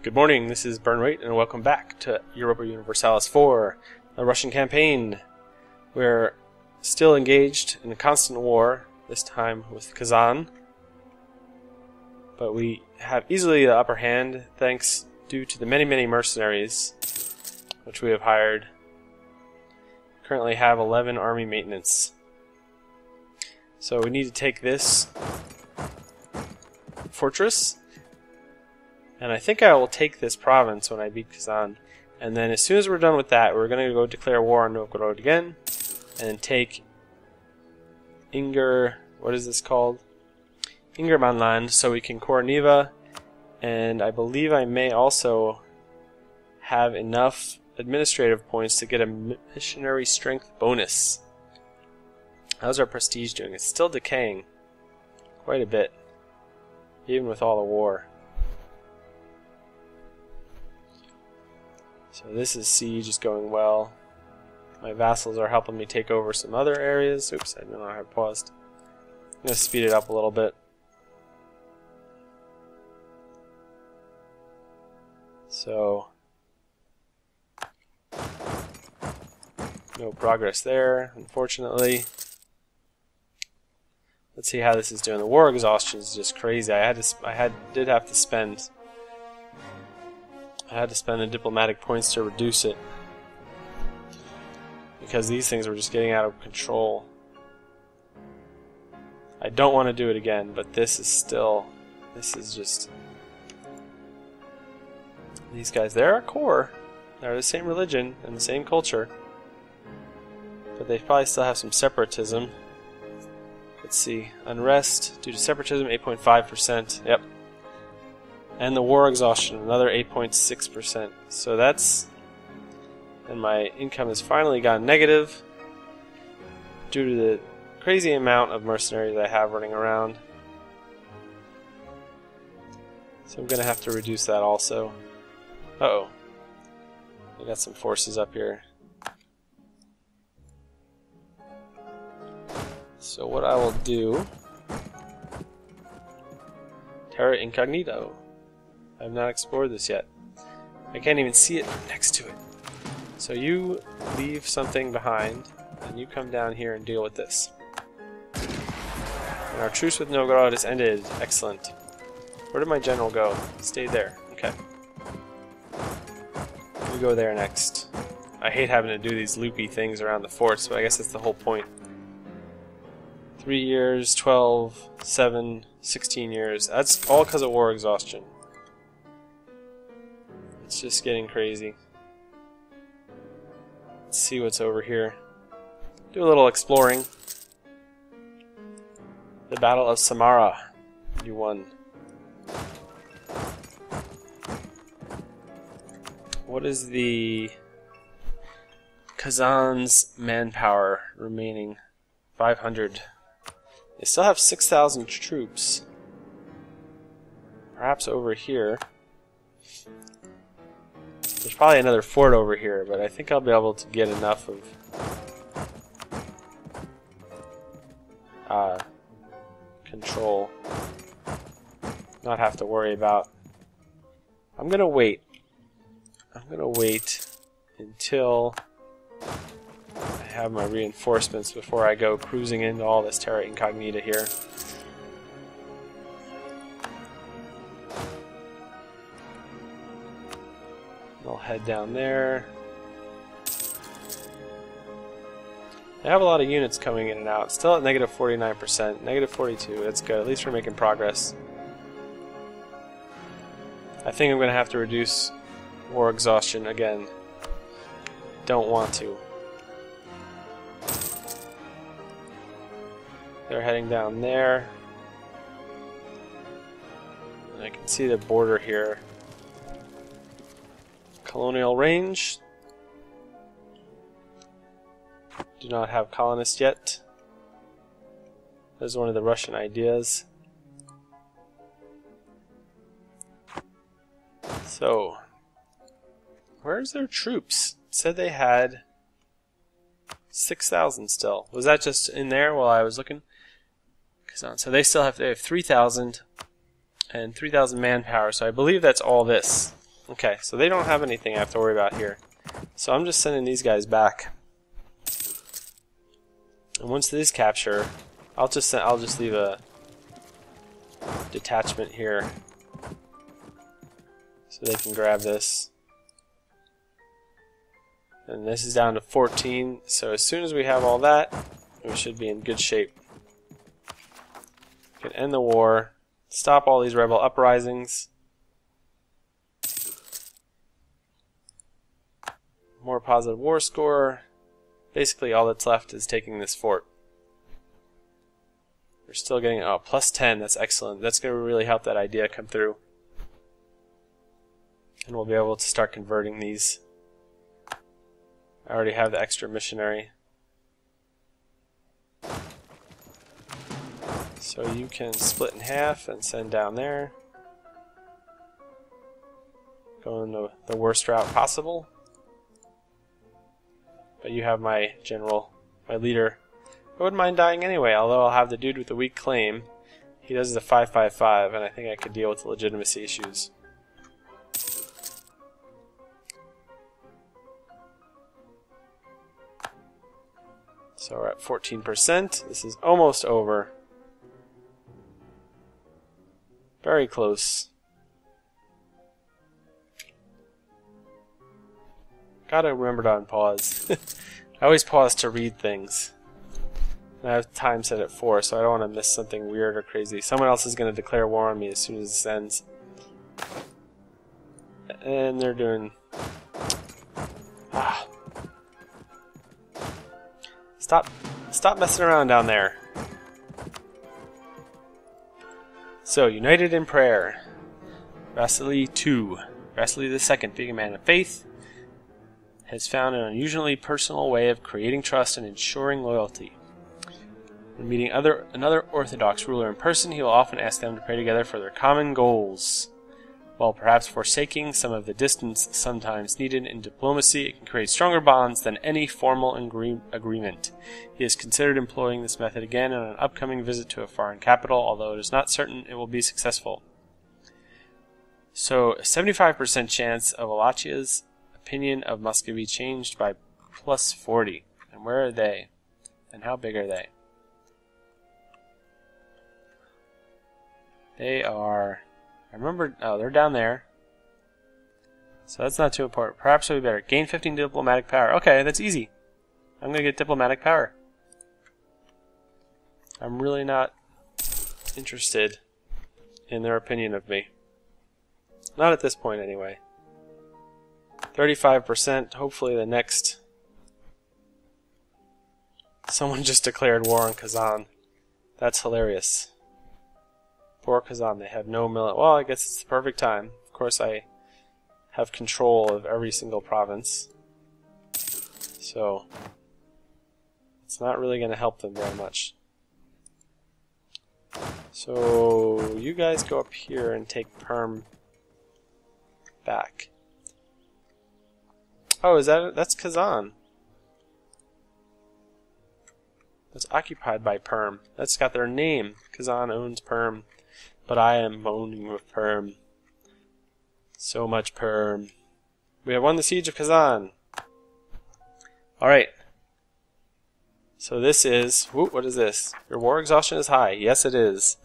Good morning, this is Burnrate, and welcome back to Europa Universalis 4, the Russian campaign. We're still engaged in a constant war, this time with Kazan. But we have easily the upper hand, thanks due to the many mercenaries which we have hired. Currently have 11 army maintenance. So we need to take this fortress. And I think I will take this province when I beat Kazan. And then as soon as we're done with that, we're going to go declare war on Novgorod again. And then take what is this called? Ingermanland, so we can core Neva. And I believe I may also have enough administrative points to get a missionary strength bonus. How's our prestige doing? It's still decaying quite a bit, even with all the war. So this is siege is going well. My vassals are helping me take over some other areas. Oops, I don't know how I paused. I'm going to speed it up a little bit. So, no progress there, unfortunately. Let's see how this is doing. The war exhaustion is just crazy. I did have to spend the diplomatic points to reduce it, because these things were just getting out of control. I don't want to do it again, but this is just... These guys, they're a core. They're the same religion and the same culture, but they probably still have some separatism. Let's see. Unrest due to separatism, 8.5%. Yep. And the war exhaustion, another 8.6%. So that's... And my income has finally gone negative due to the crazy amount of mercenaries I have running around. So I'm going to have to reduce that also. Uh-oh. I got some forces up here. So what I will do... Terra Incognito. I have not explored this yet. I can't even see it next to it. So you leave something behind, and you come down here and deal with this. And our truce with Novgorod is ended. Excellent. Where did my general go? Stay there. Okay. We go there next. I hate having to do these loopy things around the forts, but I guess that's the whole point. 3 years, 12, 7, 16 years. That's all because of war exhaustion. It's just getting crazy. Let's see what's over here. Do a little exploring. The Battle of Samara. You won. What is the Kazan's manpower remaining? 500. They still have 6,000 troops. Perhaps over here. There's probably another fort over here, but I think I'll be able to get enough of control. Not have to worry about. I'm gonna wait until I have my reinforcements before I go cruising into all this terra incognita here. I'll head down there. I have a lot of units coming in and out. Still at negative 49%, negative 42. That's good. At least we're making progress. I think I'm going to have to reduce war exhaustion again. Don't want to. They're heading down there. And I can see the border here. Colonial range. Do not have colonists yet. That is one of the Russian ideas. So, where's their troops? It said they had 6,000 still. Was that just in there while I was looking? So they have 3,000 and 3,000 manpower. So I believe that's all this. Okay, so they don't have anything I have to worry about here. So I'm just sending these guys back. And once these capture, I'll just leave a detachment here so they can grab this. And this is down to 14, so as soon as we have all that, we should be in good shape. We can end the war, stop all these rebel uprisings. More positive war score. Basically all that's left is taking this fort. We're still getting, oh, plus 10, that's excellent. That's going to really help that idea come through. And we'll be able to start converting these. I already have the extra missionary. So you can split in half and send down there. Going the worst route possible. But you have my general, my leader. I wouldn't mind dying anyway, although I'll have the dude with the weak claim. He does the 555, and I think I could deal with the legitimacy issues. So we're at 14%. This is almost over. Very close. Gotta remember to unpause. I always pause to read things. And I have time set at 4, so I don't want to miss something weird or crazy. Someone else is going to declare war on me as soon as this ends. And they're doing... Stop messing around down there. So, united in prayer. Vasily II. Vasily II, being a man of faith, has found an unusually personal way of creating trust and ensuring loyalty. When meeting another Orthodox ruler in person, he will often ask them to pray together for their common goals. While perhaps forsaking some of the distance sometimes needed in diplomacy, it can create stronger bonds than any formal agreement. He has considered employing this method again on an upcoming visit to a foreign capital, although it is not certain it will be successful. So, a 75% chance of Wallachia's opinion of Muscovy changed by plus 40. And where are they? And how big are they? They are... I remember... Oh, they're down there. So that's not too important. Perhaps it would be better. Gain 15 diplomatic power. Okay, that's easy. I'm going to get diplomatic power. I'm really not interested in their opinion of me. Not at this point, anyway. 35%. Hopefully the next... Someone just declared war on Kazan. That's hilarious. Poor Kazan, they have no military... Well, I guess it's the perfect time. Of course, I have control of every single province. So, it's not really going to help them very much. So, you guys go up here and take Perm back. Oh, is that... That's Kazan. That's occupied by Perm. That's got their name. Kazan owns Perm. But I am moaning with Perm. So much Perm. We have won the siege of Kazan. Alright. So this is... what is this? Your war exhaustion is high. Yes, it is.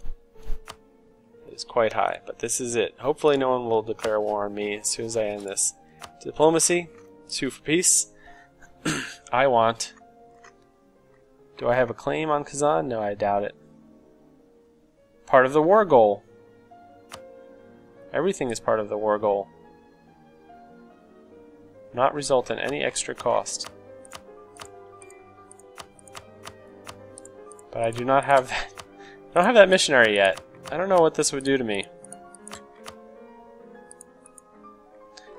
It is quite high. But this is it. Hopefully no one will declare war on me as soon as I end this. Diplomacy. Sue for peace. I want... Do I have a claim on Kazan? No, I doubt it. Part of the war goal. Everything is part of the war goal. Not result in any extra cost. But I do not have that. I don't have that missionary yet. I don't know what this would do to me.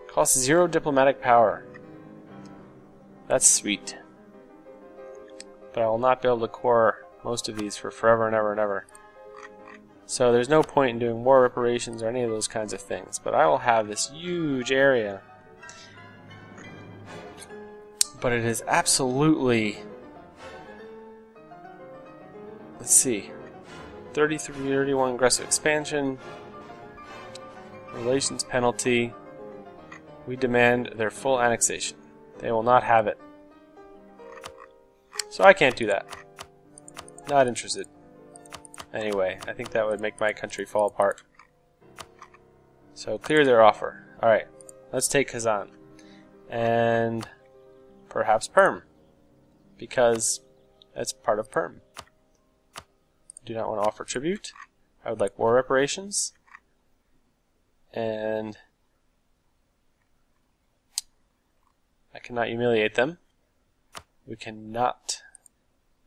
Costs 0 diplomatic power. That's sweet. But I will not be able to core most of these for forever and ever and ever. So there's no point in doing war reparations or any of those kinds of things. But I will have this huge area. But it is absolutely... Let's see. 31 aggressive expansion. Relations penalty. We demand their full annexation. They will not have it. So I can't do that. Not interested. Anyway, I think that would make my country fall apart. So clear their offer. Alright, let's take Kazan. And perhaps Perm. Because that's part of Perm. Do not want to offer tribute. I would like war reparations. And I cannot humiliate them. We cannot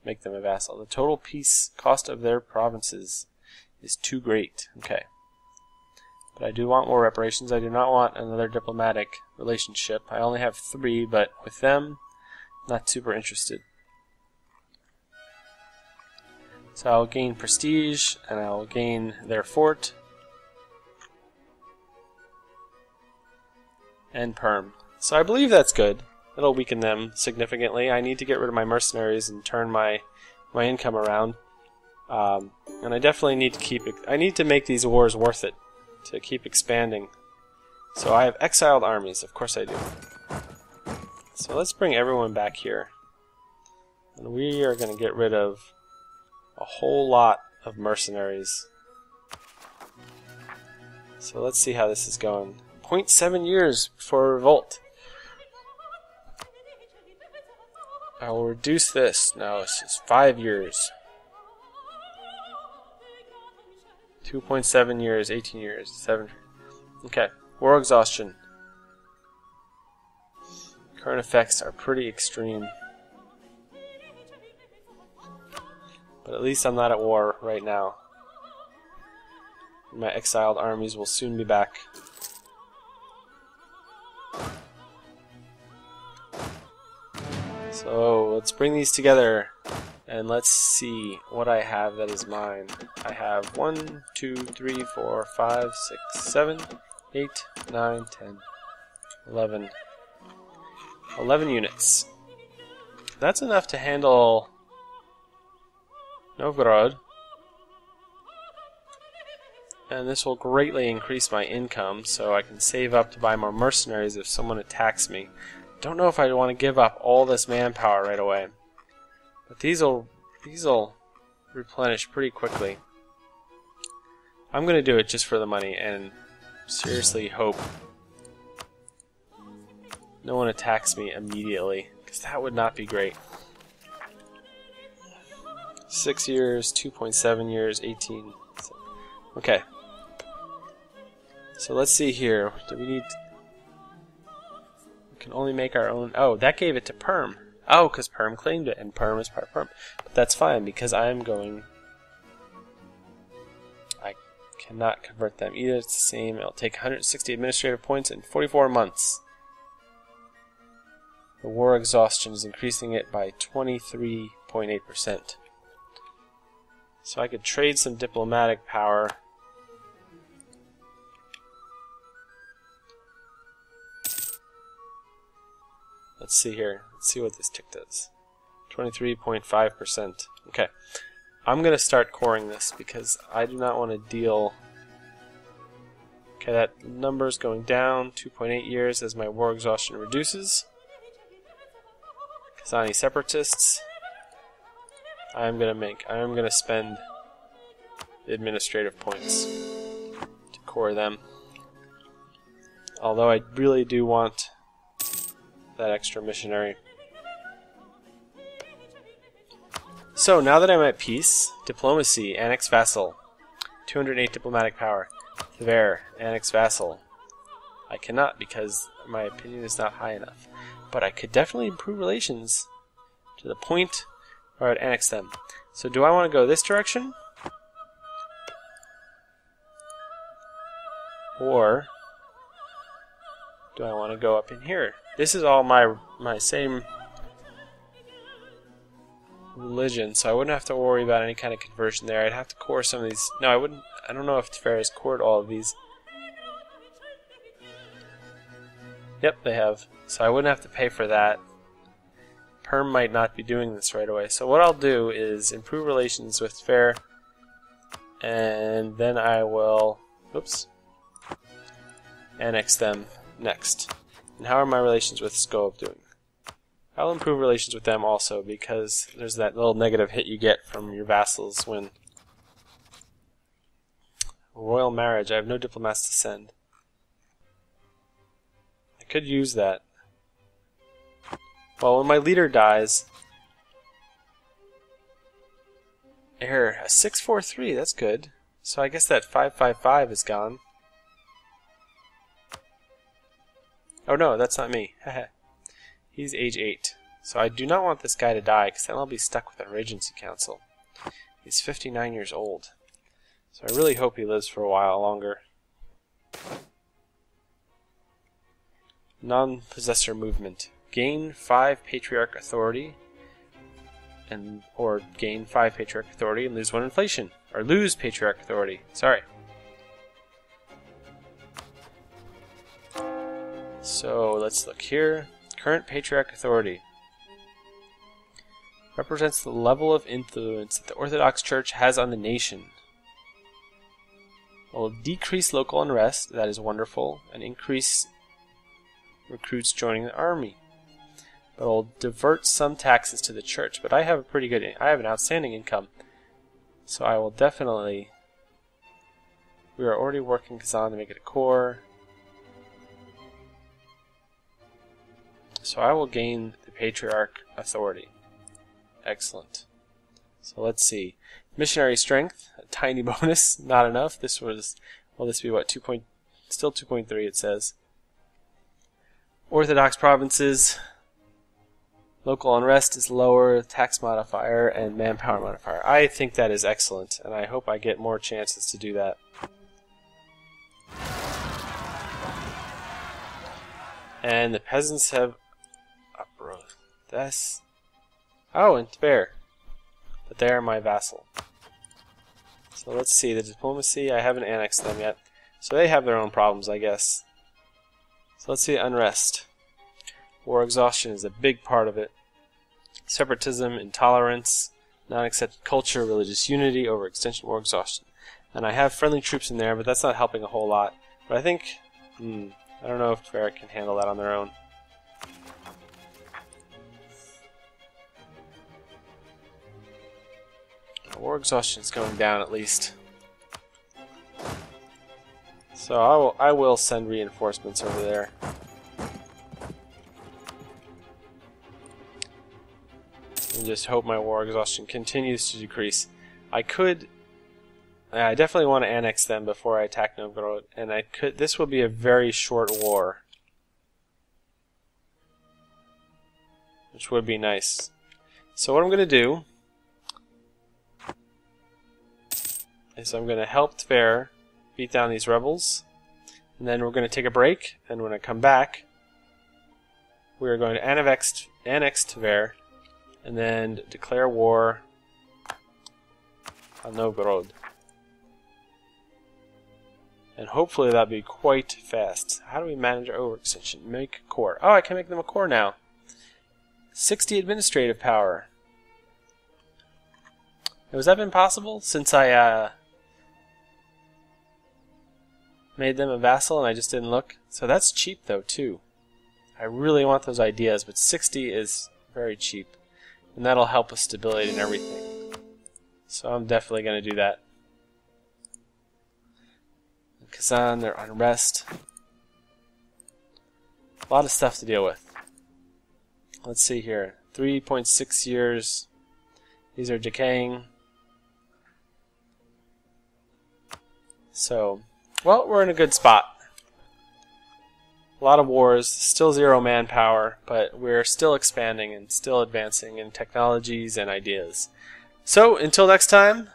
make them a vassal. The total peace cost of their provinces is too great. Okay. But I do want war reparations. I do not want another diplomatic relationship. I only have 3, but with them, not super interested. So I'll gain prestige, and I'll gain their fort. And Perm. So I believe that's good. It'll weaken them significantly. I need to get rid of my mercenaries and turn my income around. And I definitely need to keep it. I need to make these wars worth it to keep expanding. So I have exiled armies. Of course I do. So let's bring everyone back here. And we are going to get rid of a whole lot of mercenaries. So let's see how this is going. 0.7 years before revolt. I will reduce this. No, this is 5 years. 2.7 years, 18 years, 7. Okay, war exhaustion. Current effects are pretty extreme. But at least I'm not at war right now. My exiled armies will soon be back. So let's bring these together and let's see what I have that is mine. I have 1, 2, 3, 4, 5, 6, 7, 8, 9, 10, 11. 11 units. That's enough to handle Novgorod. And this will greatly increase my income, so I can save up to buy more mercenaries if someone attacks me. Don't know if I want to give up all this manpower right away. But these'll replenish pretty quickly. I'm going to do it just for the money and seriously hope no one attacks me immediately, because that would not be great. 6 years, 2.7 years, 18. Okay. So let's see here. Do we need... We can only make our own... Oh, that gave it to Perm. Oh, because Perm claimed it, and Perm is part of Perm. But that's fine, because I'm going... I cannot convert them. Either it's the same. It'll take 160 administrative points in 44 months. The war exhaustion is increasing it by 23.8%. So I could trade some diplomatic power. Let's see here. Let's see what this tick does. 23.5%. Okay. I'm going to start coring this because I do not want to deal... Okay, that number is going down 2.8 years as my war exhaustion reduces. Kazani separatists. I'm gonna spend administrative points to core them. Although I really do want that extra missionary. So now that I'm at peace, diplomacy, annex vassal, 208 diplomatic power, Tver, annex vassal. I cannot because my opinion is not high enough. But I could definitely improve relations to the point where I'd annex them. So do I want to go this direction? Or do I want to go up in here? This is all my same religion, so I wouldn't have to worry about any kind of conversion there. I'd have to core some of these. No, I wouldn't. I don't know if Tver has cored all of these. Yep, they have. So I wouldn't have to pay for that. Perm might not be doing this right away. So what I'll do is improve relations with Tver, and then I will, oops, annex them next. And how are my relations with Skov doing? I'll improve relations with them also, because there's that little negative hit you get from your vassals when... Royal marriage. I have no diplomats to send. I could use that. Well, when my leader dies... Error. A 643, that's good. So I guess that 555 is gone. Oh no, that's not me. He's age 8. So I do not want this guy to die, because then I'll be stuck with our Regency Council. He's 59 years old. So I really hope he lives for a while longer. Non-possessor movement. Gain 5 Patriarch authority. Or gain 5 Patriarch authority and lose 1 inflation. Or lose Patriarch authority. Sorry. So let's look here. Current Patriarch authority represents the level of influence that the Orthodox Church has on the nation. It will decrease local unrest, that is wonderful, and increase recruits joining the army. But it will divert some taxes to the church. But I have an outstanding income, so I will definitely. We are already working Kazan to make it a core. So I will gain the Patriarch authority. Excellent. So let's see. Missionary strength, a tiny bonus, not enough. This was, well, this would be what, still 2.3 it says. Orthodox provinces, local unrest is lower, tax modifier, and manpower modifier. I think that is excellent, and I hope I get more chances to do that. And the peasants have uprose. That's... Oh, and Tver. But they are my vassal. So let's see, the diplomacy, I haven't annexed them yet. So they have their own problems, I guess. So let's see unrest. War exhaustion is a big part of it. Separatism, intolerance, non-accepted culture, religious unity, overextension, war exhaustion. And I have friendly troops in there, but that's not helping a whole lot. But I think, I don't know if Tver can handle that on their own. War exhaustion is going down at least. So I will send reinforcements over there. And just hope my war exhaustion continues to decrease. I definitely want to annex them before I attack Novgorod, and this will be a very short war. Which would be nice. So what I'm going to do is I'm going to help Tver beat down these rebels, and then we're going to take a break, and when I come back, we are going to annex Tver, and then declare war on Novgorod. And hopefully that'll be quite fast. How do we manage our overextension? Make a core. Oh, I can make them a core now. 60 administrative power. Has that been possible since I made them a vassal and I just didn't look? So that's cheap though too. I really want those ideas, but 60 is very cheap. And that'll help with stability and everything. So I'm definitely going to do that. Kazan, their unrest. A lot of stuff to deal with. Let's see here. 3.6 years. These are decaying. So, well, we're in a good spot. A lot of wars, still 0 manpower, but we're still expanding and still advancing in technologies and ideas. So, until next time,